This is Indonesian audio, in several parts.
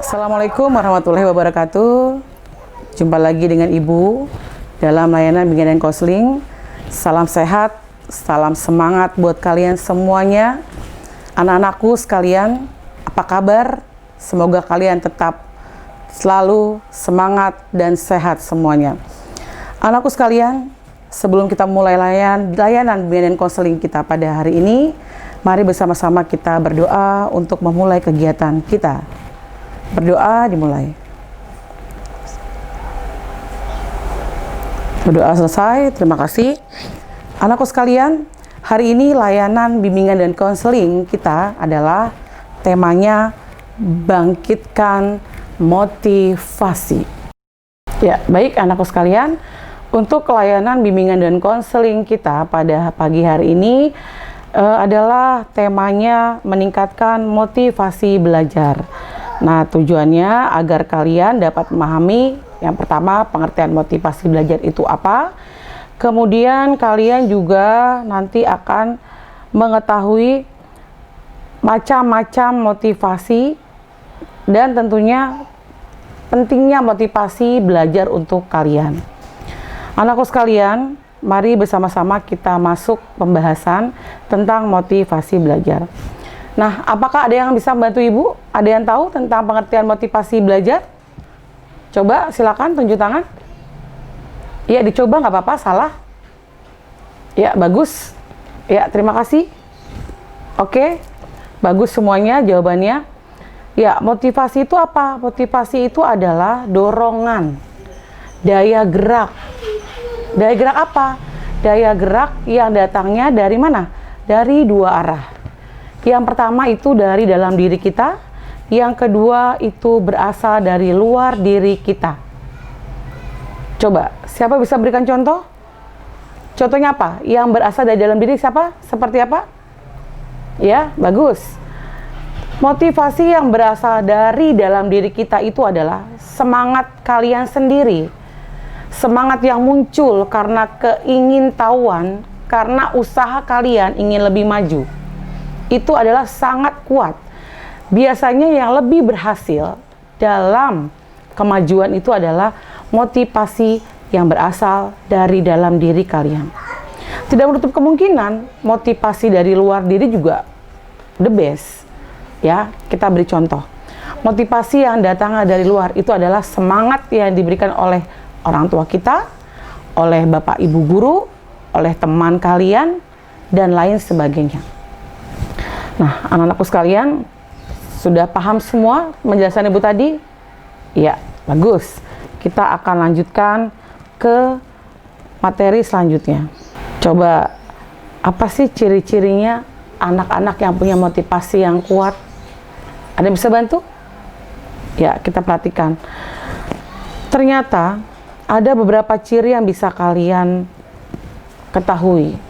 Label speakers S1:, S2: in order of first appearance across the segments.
S1: Assalamualaikum warahmatullahi wabarakatuh. Jumpa lagi dengan Ibu dalam layanan bimbingan dan konseling. Salam sehat, salam semangat buat kalian semuanya. Anak-anakku sekalian, apa kabar? Semoga kalian tetap selalu semangat dan sehat semuanya. Anakku sekalian, sebelum kita mulai layanan bimbingan dan konseling kita pada hari ini, mari bersama-sama kita berdoa untuk memulai kegiatan kita. Berdoa dimulai. Berdoa selesai, terima kasih. Anakku sekalian, hari ini layanan bimbingan dan konseling kita adalah temanya bangkitkan motivasi. Ya, baik anakku sekalian, untuk layanan bimbingan dan konseling kita pada pagi hari ini adalah temanya meningkatkan motivasi belajar. Nah, tujuannya agar kalian dapat memahami yang pertama pengertian motivasi belajar itu apa. Kemudian kalian juga nanti akan mengetahui macam-macam motivasi dan tentunya pentingnya motivasi belajar untuk kalian. Anakku sekalian, mari bersama-sama kita masuk pembahasan tentang motivasi belajar. Nah, apakah ada yang bisa membantu Ibu? Ada yang tahu tentang pengertian motivasi belajar? Coba silakan tunjuk tangan. Ya, dicoba nggak apa-apa, salah. Ya, bagus. Ya, terima kasih. Oke, bagus semuanya jawabannya. Ya, motivasi itu apa? Motivasi itu adalah dorongan, daya gerak. Daya gerak apa? Daya gerak yang datangnya dari mana? Dari dua arah. Yang pertama itu dari dalam diri kita, yang kedua itu berasal dari luar diri kita. Coba, siapa bisa berikan contoh? Contohnya apa? Yang berasal dari dalam diri siapa? Seperti apa? Ya, bagus. Motivasi yang berasal dari dalam diri kita itu adalah semangat kalian sendiri. Semangat yang muncul karena keingintahuan, karena usaha kalian ingin lebih maju. Itu adalah sangat kuat. Biasanya yang lebih berhasil dalam kemajuan itu adalah motivasi yang berasal dari dalam diri kalian. Tidak menutup kemungkinan motivasi dari luar diri juga the best. Ya, kita beri contoh. Motivasi yang datang dari luar itu adalah semangat yang diberikan oleh orang tua kita, oleh bapak ibu guru, oleh teman kalian, dan lain sebagainya. Nah, anak-anakku sekalian, sudah paham semua penjelasan Ibu tadi? Ya, bagus. Kita akan lanjutkan ke materi selanjutnya. Coba, apa sih ciri-cirinya anak-anak yang punya motivasi yang kuat? Ada yang bisa bantu? Ya, kita perhatikan. Ternyata, ada beberapa ciri yang bisa kalian ketahui.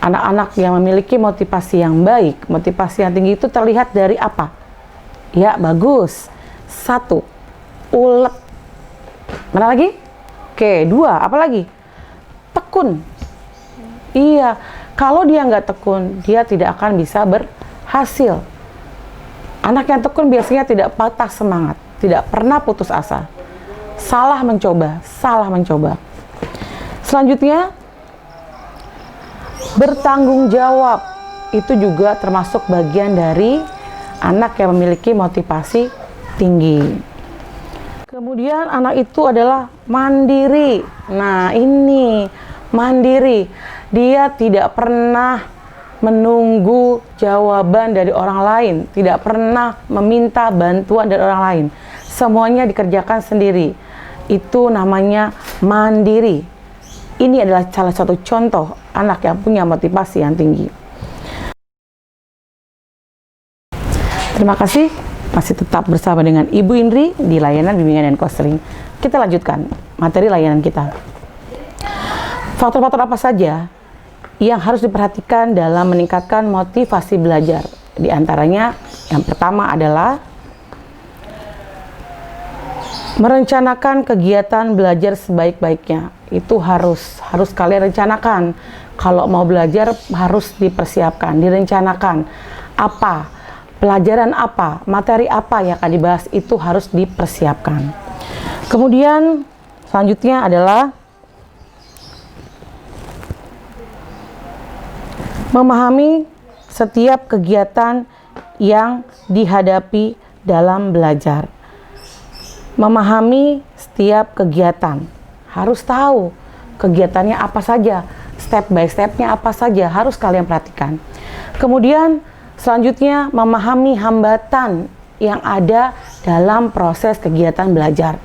S1: Anak-anak yang memiliki motivasi yang baik, motivasi yang tinggi itu terlihat dari apa? Ya, bagus. 1, ulet. Mana lagi? Oke, 2, apa lagi? Tekun. Iya, kalau dia nggak tekun, dia tidak akan bisa berhasil. Anak yang tekun biasanya tidak patah semangat, tidak pernah putus asa. Salah mencoba, salah mencoba. Selanjutnya, bertanggung jawab. Itu juga termasuk bagian dari anak yang memiliki motivasi tinggi. Kemudian anak itu adalah mandiri. Nah, ini mandiri. Dia tidak pernah menunggu jawaban dari orang lain, tidak pernah meminta bantuan dari orang lain. Semuanya dikerjakan sendiri. Itu namanya mandiri. Ini adalah salah satu contoh anak yang punya motivasi yang tinggi. Terima kasih, masih tetap bersama dengan Ibu Indri di layanan bimbingan dan konseling. Kita lanjutkan materi layanan kita. Faktor-faktor apa saja yang harus diperhatikan dalam meningkatkan motivasi belajar? Di antaranya, yang pertama adalah merencanakan kegiatan belajar sebaik-baiknya. Itu harus kalian rencanakan. Kalau mau belajar harus dipersiapkan, direncanakan. Apa pelajaran apa, materi apa yang akan dibahas itu harus dipersiapkan. Kemudian selanjutnya adalah memahami setiap kegiatan yang dihadapi dalam belajar. Memahami setiap kegiatan, harus tahu kegiatannya apa saja, step by stepnya apa saja, harus kalian perhatikan. Kemudian selanjutnya memahami hambatan yang ada dalam proses kegiatan belajar.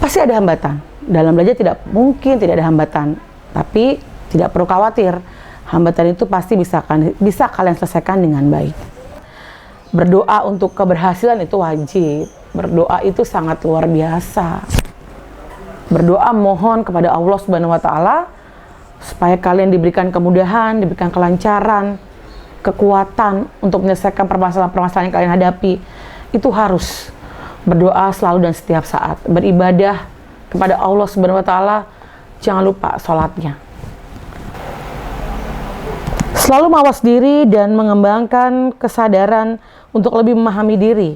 S1: Pasti ada hambatan, dalam belajar tidak mungkin tidak ada hambatan, tapi tidak perlu khawatir. Hambatan itu pasti bisa kalian selesaikan dengan baik. Berdoa untuk keberhasilan itu wajib. Berdoa itu sangat luar biasa. Berdoa mohon kepada Allah Subhanahu wa taala supaya kalian diberikan kemudahan, diberikan kelancaran, kekuatan untuk menyelesaikan permasalahan-permasalahan yang kalian hadapi. Itu harus berdoa selalu dan setiap saat. Beribadah kepada Allah Subhanahu wa taala, jangan lupa sholatnya. Selalu mawas diri dan mengembangkan kesadaran untuk lebih memahami diri.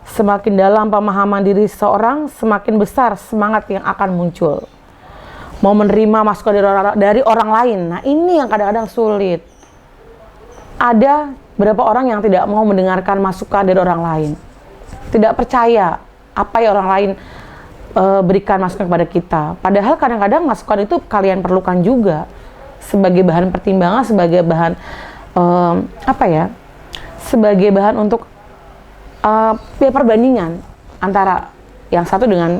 S1: Semakin dalam pemahaman diri seseorang, semakin besar semangat yang akan muncul. Mau menerima masukan dari orang lain. Nah, ini yang kadang-kadang sulit. Ada beberapa orang yang tidak mau mendengarkan masukan dari orang lain. Tidak percaya apa yang orang lain berikan masukan kepada kita. Padahal kadang-kadang masukan itu kalian perlukan juga. Sebagai bahan pertimbangan, sebagai bahan sebagai bahan untuk perbandingan antara yang satu dengan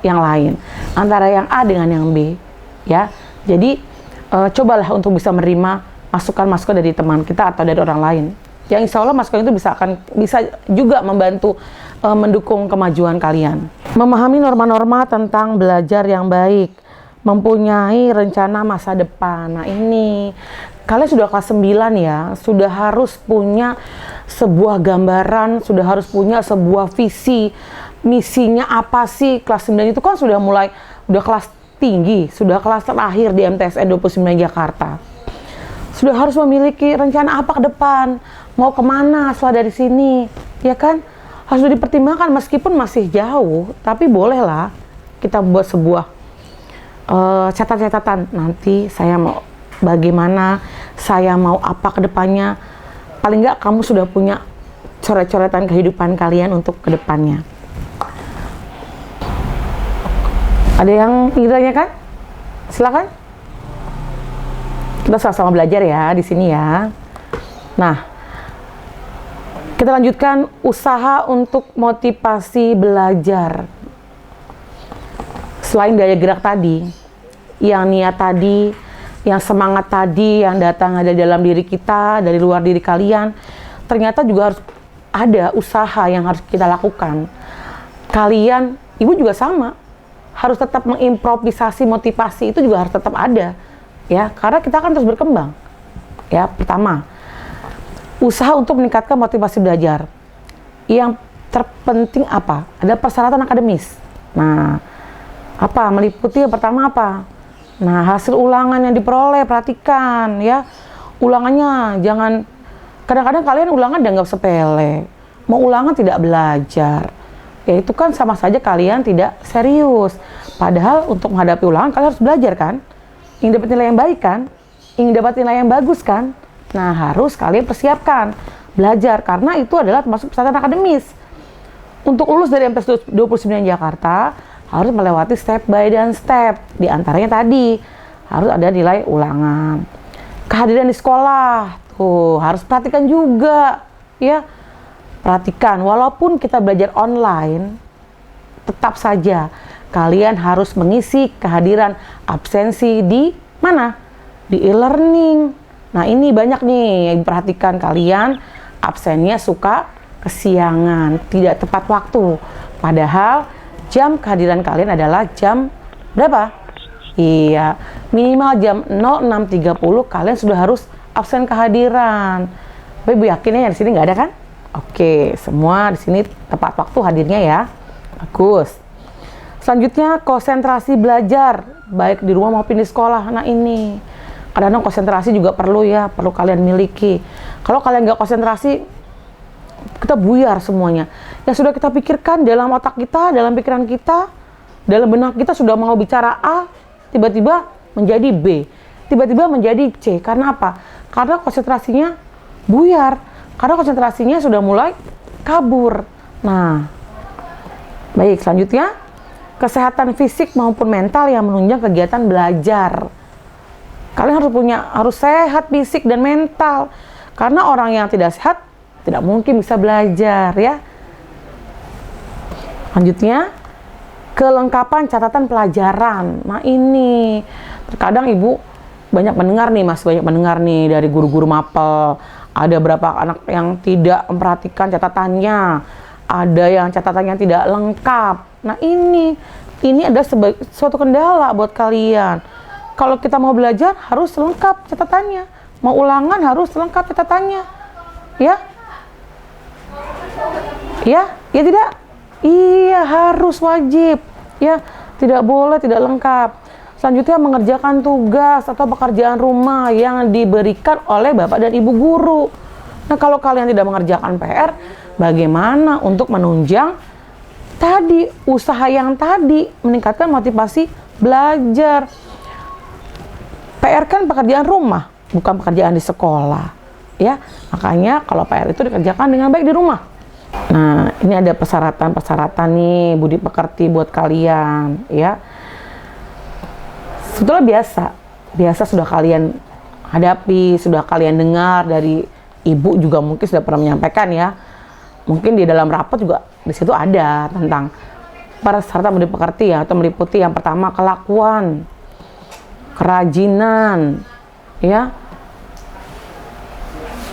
S1: yang lain, antara yang A dengan yang B, ya. Jadi cobalah untuk bisa menerima masukan-masukan dari teman kita atau dari orang lain. Yang insya Allah masukan itu bisa juga membantu mendukung kemajuan kalian. Memahami norma-norma tentang belajar yang baik, mempunyai rencana masa depan. Nah, ini kalian sudah kelas 9 ya, sudah harus punya sebuah gambaran, sudah harus punya sebuah visi, misinya apa sih. Kelas 9 itu kan udah kelas tinggi, sudah kelas terakhir di MTSN 29 Jakarta. Sudah harus memiliki rencana apa ke depan, mau kemana setelah dari sini, ya kan? Harus dipertimbangkan meskipun masih jauh, tapi bolehlah kita buat sebuah catatan nanti saya mau bagaimana, saya mau apa ke depannya. Paling nggak kamu sudah punya coret-coretan kehidupan kalian untuk ke depannya. Ada yang ingin tanyakan? Silakan. Kita sama-sama belajar ya di sini ya. Nah, kita lanjutkan usaha untuk motivasi belajar. Selain daya gerak tadi, yang niat tadi, yang semangat tadi, yang datang ada dalam diri kita, dari luar diri kalian, ternyata juga harus ada usaha yang harus kita lakukan. Kalian, ibu juga sama, harus tetap mengimprovisasi motivasi, itu juga harus tetap ada, ya, karena kita akan terus berkembang. Ya, pertama, usaha untuk meningkatkan motivasi belajar. Yang terpenting apa? Ada persyaratan akademis. Nah, apa? Meliputi yang pertama apa? Nah, hasil ulangan yang diperoleh, perhatikan ya. Ulangannya jangan, kadang-kadang kalian ulangan dianggap sepele. Mau ulangan tidak belajar. Ya itu kan sama saja kalian tidak serius. Padahal untuk menghadapi ulangan kalian harus belajar kan? Ingin dapat nilai yang baik kan? Ingin dapat nilai yang bagus kan? Nah, harus kalian persiapkan. Belajar, karena itu adalah termasuk persyaratan akademis. Untuk lulus dari MTS 29 Jakarta, harus melewati step by step. Di antaranya tadi, harus ada nilai ulangan. Kehadiran di sekolah, tuh harus perhatikan juga, ya. Perhatikan, walaupun kita belajar online, tetap saja kalian harus mengisi kehadiran absensi di mana? Di e-learning. Nah, ini banyak nih yang diperhatikan, kalian absennya suka kesiangan, tidak tepat waktu. Padahal jam kehadiran kalian adalah jam berapa? Iya, minimal jam 06.30 kalian sudah harus absen kehadiran. Tapi Ibu yakin ya di sini nggak ada kan? Oke, semua di sini tepat waktu hadirnya ya. Bagus. Selanjutnya konsentrasi belajar, baik di rumah maupun di sekolah. Nah ini, kadang-kadang konsentrasi juga perlu ya, perlu kalian miliki. Kalau kalian nggak konsentrasi, kita buyar semuanya. Yang sudah kita pikirkan dalam otak kita, dalam pikiran kita, dalam benak kita sudah mau bicara A, tiba-tiba menjadi B, tiba-tiba menjadi C. Karena apa? Karena konsentrasinya buyar, karena konsentrasinya sudah mulai kabur. Nah, baik, selanjutnya kesehatan fisik maupun mental yang menunjang kegiatan belajar. Kalian harus sehat fisik dan mental. Karena orang yang tidak sehat tidak mungkin bisa belajar, ya. Selanjutnya, kelengkapan catatan pelajaran. Nah, ini terkadang ibu banyak mendengar nih dari guru-guru mapel. Ada berapa anak yang tidak memperhatikan catatannya, ada yang catatannya tidak lengkap. Nah, ini ada suatu kendala buat kalian. Kalau kita mau belajar harus lengkap catatannya, mau ulangan harus lengkap catatannya, ya? Ya tidak? Iya, harus wajib, ya. Tidak boleh tidak lengkap. Selanjutnya, mengerjakan tugas atau pekerjaan rumah yang diberikan oleh bapak dan ibu guru. Nah, kalau kalian tidak mengerjakan PR, bagaimana untuk menunjang tadi usaha yang tadi, meningkatkan motivasi belajar? PR kan pekerjaan rumah, bukan pekerjaan di sekolah, ya. Makanya kalau PR itu dikerjakan dengan baik di rumah. Nah, ini ada persyaratan nih budi pekerti buat kalian, ya. Sebetulnya biasa sudah kalian hadapi, sudah kalian dengar dari ibu juga mungkin sudah pernah menyampaikan, ya. Mungkin di dalam rapat juga di situ ada tentang persyaratan budi pekerti, ya, atau meliputi yang pertama kelakuan, kerajinan, ya.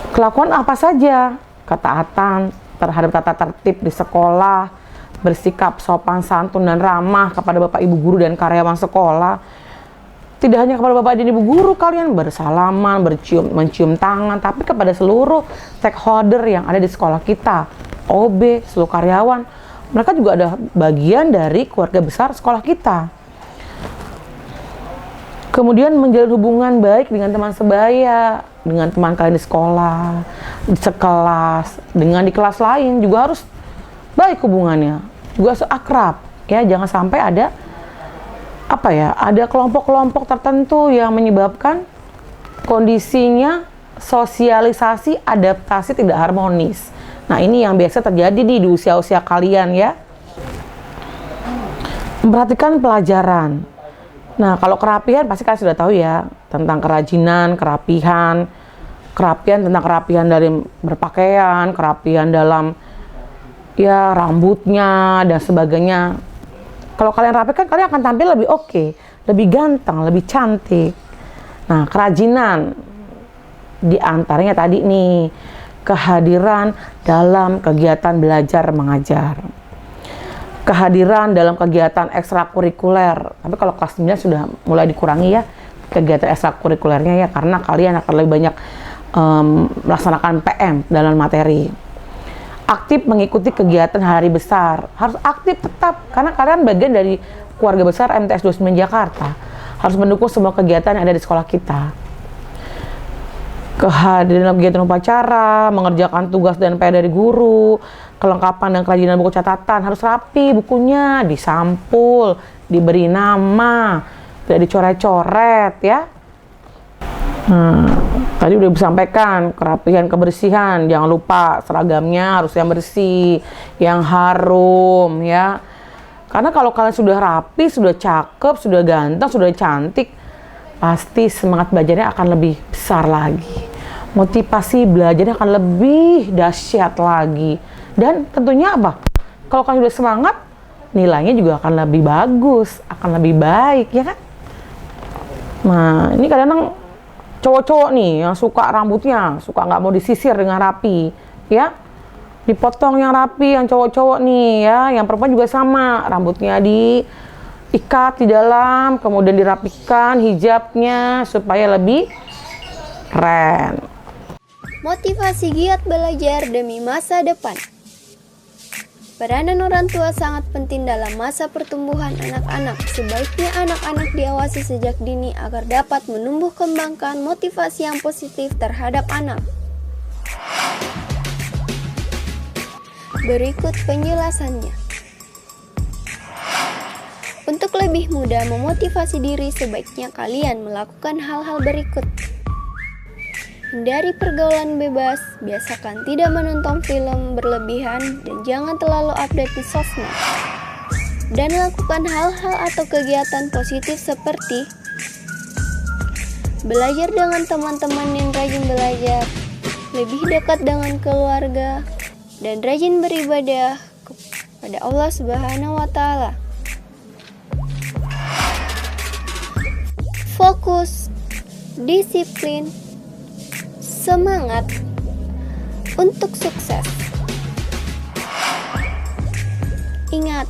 S1: Kelakuan apa saja? Ketaatan terhadap tata tertib di sekolah, bersikap sopan santun dan ramah kepada bapak ibu guru dan karyawan sekolah. Tidak hanya kepada bapak dan ibu guru kalian bersalaman, mencium tangan, tapi kepada seluruh stakeholder yang ada di sekolah kita, OB, seluruh karyawan. Mereka juga ada bagian dari keluarga besar sekolah kita. Kemudian menjalin hubungan baik dengan teman sebaya, dengan teman kalian di sekolah, di sekelas, dengan di kelas lain juga harus baik hubungannya, juga harus akrab, ya. Jangan sampai ada ada kelompok-kelompok tertentu yang menyebabkan kondisinya sosialisasi adaptasi tidak harmonis. Nah, ini yang biasa terjadi di usia-usia kalian, ya. Memperhatikan pelajaran. Nah, kalau kerapihan pasti kalian sudah tahu, ya, tentang kerajinan, kerapihan tentang kerapihan dari berpakaian, kerapihan dalam, ya, rambutnya dan sebagainya. Kalau kalian rapi kan kalian akan tampil lebih oke, lebih ganteng, lebih cantik. Nah, kerajinan di antaranya tadi nih, kehadiran dalam kegiatan belajar mengajar, kehadiran dalam kegiatan ekstrakurikuler. Tapi kalau kelas 9 sudah mulai dikurangi, ya, kegiatan ekstrakurikulernya, ya, karena kalian akan lebih banyak melaksanakan PM dalam materi. Aktif mengikuti kegiatan hari besar, harus aktif tetap, karena kalian bagian dari keluarga besar MTS 29 Jakarta, harus mendukung semua kegiatan yang ada di sekolah kita. Kehadiran dalam kegiatan upacara, mengerjakan tugas dan PR dari guru, kelengkapan dan kerajinan buku catatan, harus rapi bukunya, disampul, diberi nama, tidak dicoret-coret, ya. Tadi udah disampaikan, kerapihan, kebersihan, jangan lupa seragamnya harus yang bersih, yang harum, ya. Karena kalau kalian sudah rapi, sudah cakep, sudah ganteng, sudah cantik, pasti semangat belajarnya akan lebih besar lagi. Motivasi belajarnya akan lebih dahsyat lagi. Dan tentunya apa? Kalau kalian sudah semangat, nilainya juga akan lebih bagus, akan lebih baik, ya kan? Nah, ini kadang-kadang cowok-cowok nih yang suka rambutnya, suka nggak mau disisir dengan rapi, ya. Dipotong yang rapi, yang cowok-cowok nih, ya. Yang perempuan juga sama, rambutnya diikat di dalam, kemudian dirapikan hijabnya supaya lebih keren.
S2: Motivasi giat belajar demi masa depan. Peranan orang tua sangat penting dalam masa pertumbuhan anak-anak. Sebaiknya anak-anak diawasi sejak dini agar dapat menumbuh kembangkan motivasi yang positif terhadap anak. Berikut penjelasannya. Untuk lebih mudah memotivasi diri, sebaiknya kalian melakukan hal-hal berikut. Hindari pergaulan bebas, biasakan tidak menonton film berlebihan, dan jangan terlalu update di sosmed. Dan lakukan hal-hal atau kegiatan positif seperti belajar dengan teman-teman yang rajin belajar, lebih dekat dengan keluarga, dan rajin beribadah kepada Allah Subhanahu wa Ta'ala. Fokus, disiplin, semangat untuk sukses. Ingat,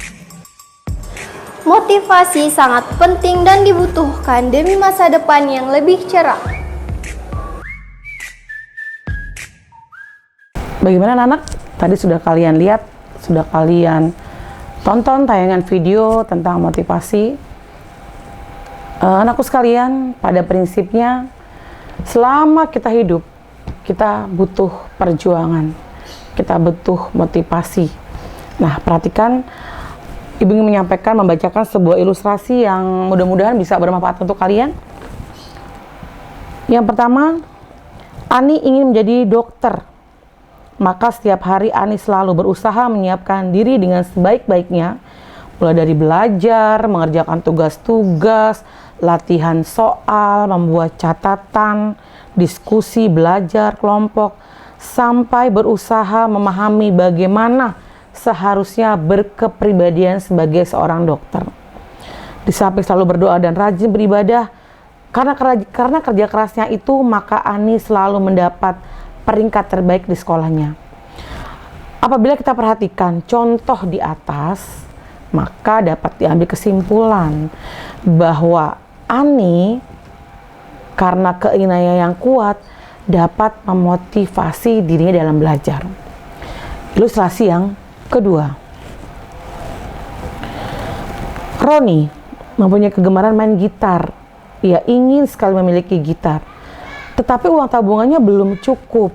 S2: motivasi sangat penting dan dibutuhkan demi masa depan yang lebih cerah.
S1: Bagaimana anak-anak? Tadi sudah kalian lihat, sudah kalian tonton tayangan video tentang motivasi. Anakku sekalian, pada prinsipnya selama kita hidup, kita butuh perjuangan, kita butuh motivasi. Nah, perhatikan, Ibu ingin menyampaikan, membacakan sebuah ilustrasi yang mudah-mudahan bisa bermanfaat untuk kalian. Yang pertama, Ani ingin menjadi dokter. Maka setiap hari Ani selalu berusaha menyiapkan diri dengan sebaik-baiknya, mulai dari belajar, mengerjakan tugas-tugas, latihan soal, membuat catatan, diskusi, belajar kelompok, sampai berusaha memahami bagaimana seharusnya berkepribadian sebagai seorang dokter. Di samping selalu berdoa dan rajin beribadah, karena kerja kerasnya itu, maka Ani selalu mendapat peringkat terbaik di sekolahnya. Apabila kita perhatikan contoh di atas, maka dapat diambil kesimpulan bahwa Ani karena keinginannya yang kuat dapat memotivasi dirinya dalam belajar. Ilustrasi yang kedua. Roni mempunyai kegemaran main gitar. Ia ingin sekali memiliki gitar, tetapi uang tabungannya belum cukup.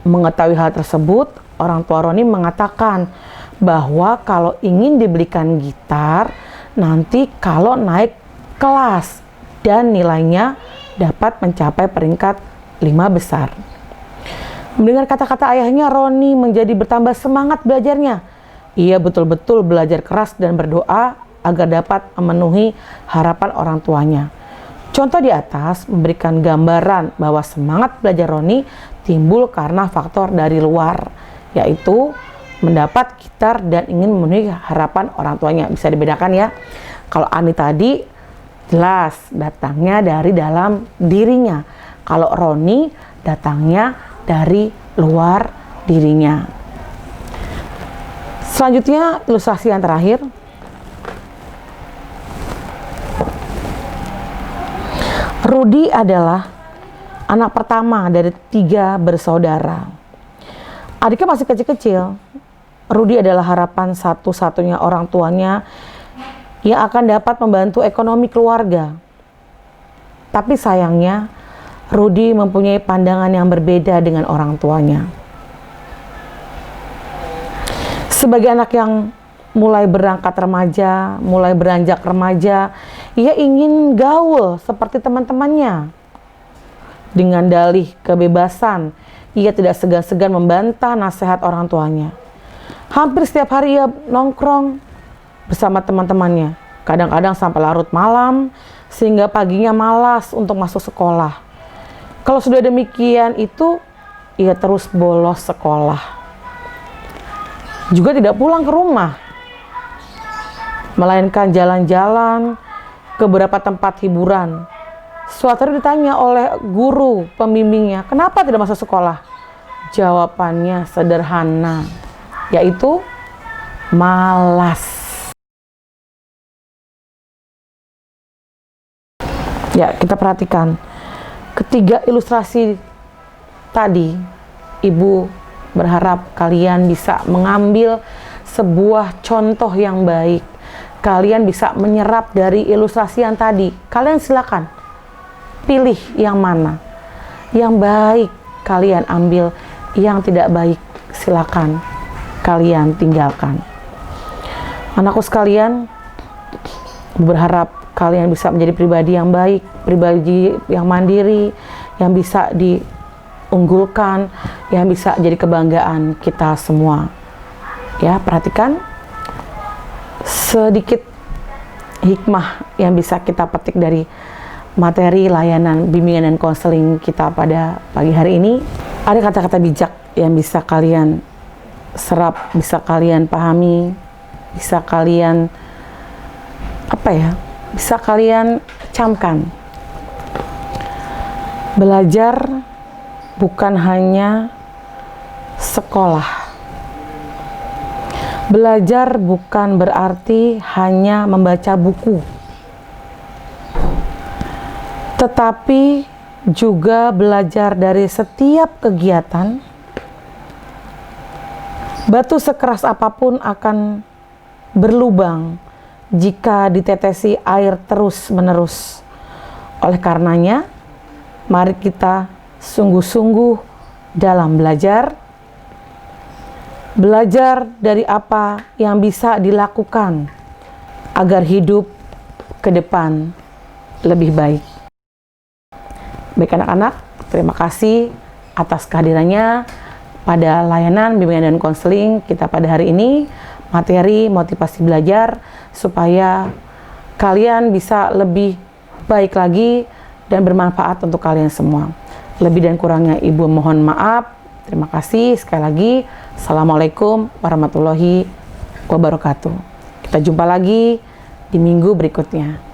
S1: Mengetahui hal tersebut, orang tua Roni mengatakan bahwa kalau ingin dibelikan gitar, nanti kalau naik kelas dan nilainya dapat mencapai peringkat 5 besar. Mendengar kata-kata ayahnya, Roni menjadi bertambah semangat belajarnya. Ia betul-betul belajar keras dan berdoa agar dapat memenuhi harapan orang tuanya. Contoh di atas memberikan gambaran bahwa semangat belajar Roni timbul karena faktor dari luar, yaitu mendapat gitar dan ingin memenuhi harapan orang tuanya. Bisa dibedakan ya. Kalau Ani tadi jelas datangnya dari dalam dirinya. Kalau Roni datangnya dari luar dirinya. Selanjutnya ilustrasi yang terakhir. Rudi adalah anak pertama dari 3 bersaudara. Adiknya masih kecil-kecil. Rudi adalah harapan satu-satunya orang tuanya yang akan dapat membantu ekonomi keluarga. Tapi sayangnya, Rudi mempunyai pandangan yang berbeda dengan orang tuanya. Sebagai anak yang mulai berangkat remaja, mulai beranjak remaja, ia ingin gaul seperti teman-temannya. Dengan dalih kebebasan, ia tidak segan-segan membantah nasihat orang tuanya. Hampir setiap hari ia nongkrong bersama teman-temannya, kadang-kadang sampai larut malam, sehingga paginya malas untuk masuk sekolah. Kalau sudah demikian itu, ia terus bolos sekolah. Juga tidak pulang ke rumah, melainkan jalan-jalan ke beberapa tempat hiburan. Suatu hari ditanya oleh guru pembimbingnya, kenapa tidak masuk sekolah? Jawabannya sederhana, yaitu malas. Ya, kita perhatikan ketiga ilustrasi tadi. Ibu berharap kalian bisa mengambil sebuah contoh yang baik. Kalian bisa menyerap dari ilustrasi yang tadi. Kalian silakan pilih yang mana. Yang baik kalian ambil, yang tidak baik silakan kalian tinggalkan. Anakku sekalian, berharap kalian bisa menjadi pribadi yang baik, pribadi yang mandiri, yang bisa diunggulkan, yang bisa jadi kebanggaan kita semua. Ya, perhatikan sedikit hikmah yang bisa kita petik dari materi layanan bimbingan dan konseling kita pada pagi hari ini. Ada kata-kata bijak yang bisa kalian serap, bisa kalian pahami, bisa kalian bisa kalian camkan. Belajar bukan hanya sekolah. Belajar bukan berarti hanya membaca buku, tetapi juga belajar dari setiap kegiatan. Batu sekeras apapun akan berlubang jika ditetesi air terus-menerus. Oleh karenanya, mari kita sungguh-sungguh dalam belajar. Belajar dari apa yang bisa dilakukan agar hidup ke depan lebih baik. Baik anak-anak, terima kasih atas kehadirannya pada layanan bimbingan dan konseling kita pada hari ini. Materi motivasi belajar supaya kalian bisa lebih baik lagi dan bermanfaat untuk kalian semua. Lebih dan kurangnya Ibu mohon maaf. Terima kasih sekali lagi. Assalamualaikum warahmatullahi wabarakatuh. Kita jumpa lagi di minggu berikutnya.